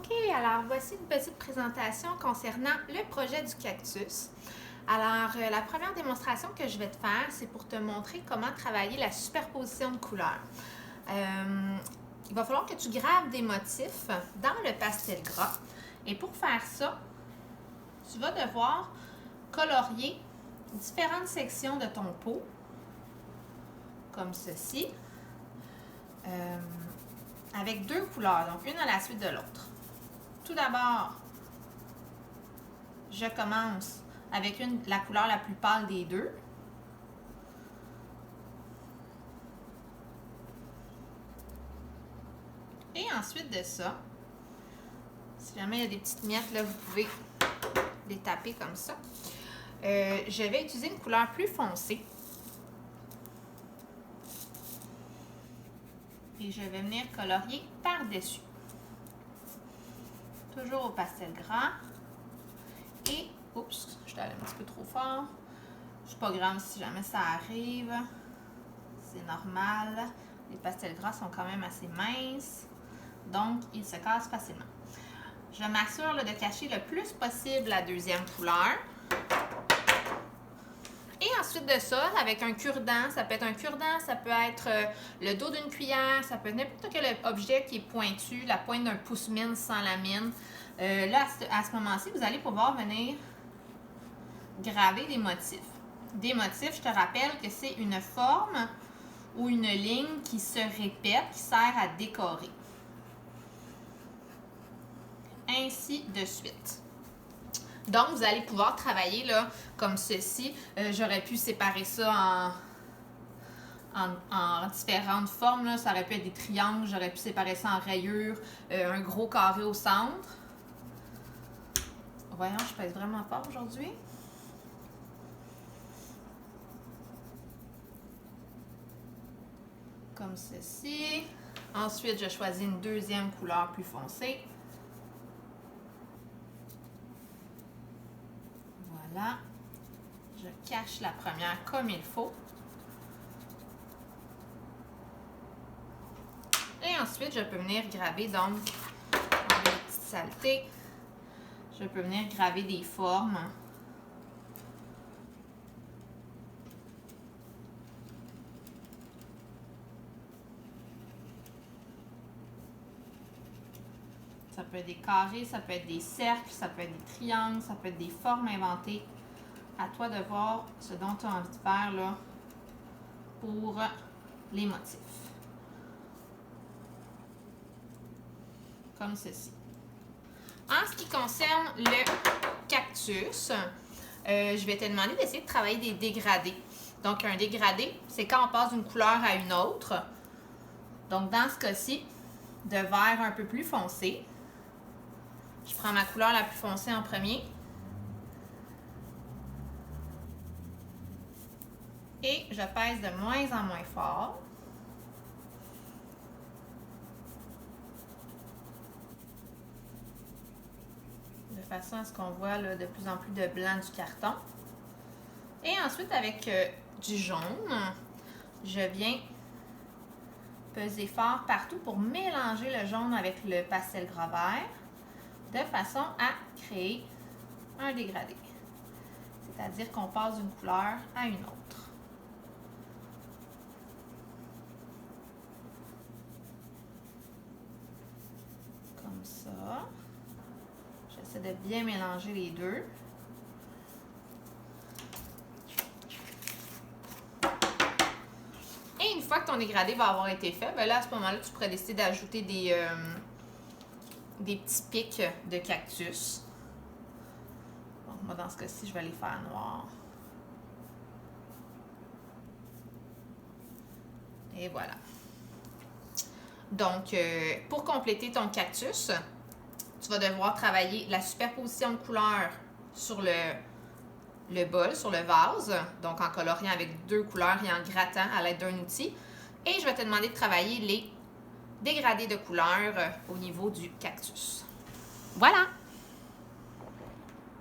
OK, alors voici une petite présentation concernant le projet du cactus. Alors, la première démonstration que je vais te faire, c'est pour te montrer comment travailler la superposition de couleurs. Il va falloir que tu graves des motifs dans le pastel gras. Et pour faire ça, tu vas devoir colorier différentes sections de ton pot, comme ceci, avec deux couleurs, donc une à la suite de l'autre. Tout d'abord, je commence avec la couleur la plus pâle des deux. Et ensuite de ça, si jamais il y a des petites miettes, là, vous pouvez les taper comme ça. Je vais utiliser une couleur plus foncée. Et je vais venir colorier par-dessus. Toujours au pastel gras. Et, oups, je suis allée un petit peu trop fort. C'est pas grave si jamais ça arrive. C'est normal. Les pastels gras sont quand même assez minces. Donc, ils se cassent facilement. Je m'assure de cacher le plus possible la deuxième couleur. Et ensuite de ça, avec un cure-dent, ça peut être un cure-dent, ça peut être le dos d'une cuillère, ça peut être n'importe quel objet qui est pointu, la pointe d'un pouce-mine sans la mine. Là, à ce moment-ci, vous allez pouvoir venir graver des motifs. Des motifs, je te rappelle que c'est une forme ou une ligne qui se répète, qui sert à décorer. Ainsi de suite. Donc, vous allez pouvoir travailler là, comme ceci. J'aurais pu séparer ça en différentes formes. Là. Ça aurait pu être des triangles. J'aurais pu séparer ça en rayures. Un gros carré au centre. Voyons, je pèse vraiment fort aujourd'hui. Comme ceci. Ensuite, je choisis une deuxième couleur plus foncée. Voilà. Je cache la première comme il faut. Et ensuite, je peux venir graver donc des petites saletés. Je peux venir graver des formes. Ça peut être des carrés, ça peut être des cercles, ça peut être des triangles, ça peut être des formes inventées. À toi de voir ce dont tu as envie de faire là, pour les motifs. Comme ceci. En ce qui concerne le cactus, je vais te demander d'essayer de travailler des dégradés. Donc, un dégradé, c'est quand on passe d'une couleur à une autre. Donc, dans ce cas-ci, de vert un peu plus foncé. Je prends ma couleur la plus foncée en premier. Et je pèse de moins en moins fort. De façon à ce qu'on voit là, de plus en plus de blanc du carton. Et ensuite, avec du jaune, je viens peser fort partout pour mélanger le jaune avec le pastel gras vert de façon à créer un dégradé. C'est-à-dire qu'on passe d'une couleur à une autre. Comme ça. J'essaie de bien mélanger les deux. Et une fois que ton dégradé va avoir été fait, ben là, à ce moment-là, tu pourrais décider d'ajouter des petits pics de cactus. Donc, moi, dans ce cas-ci, je vais les faire noirs. Et voilà. Donc, pour compléter ton cactus, tu vas devoir travailler la superposition de couleurs sur le bol, sur le vase, donc en coloriant avec deux couleurs et en grattant à l'aide d'un outil. Et je vais te demander de travailler les dégradés de couleurs au niveau du cactus. Voilà!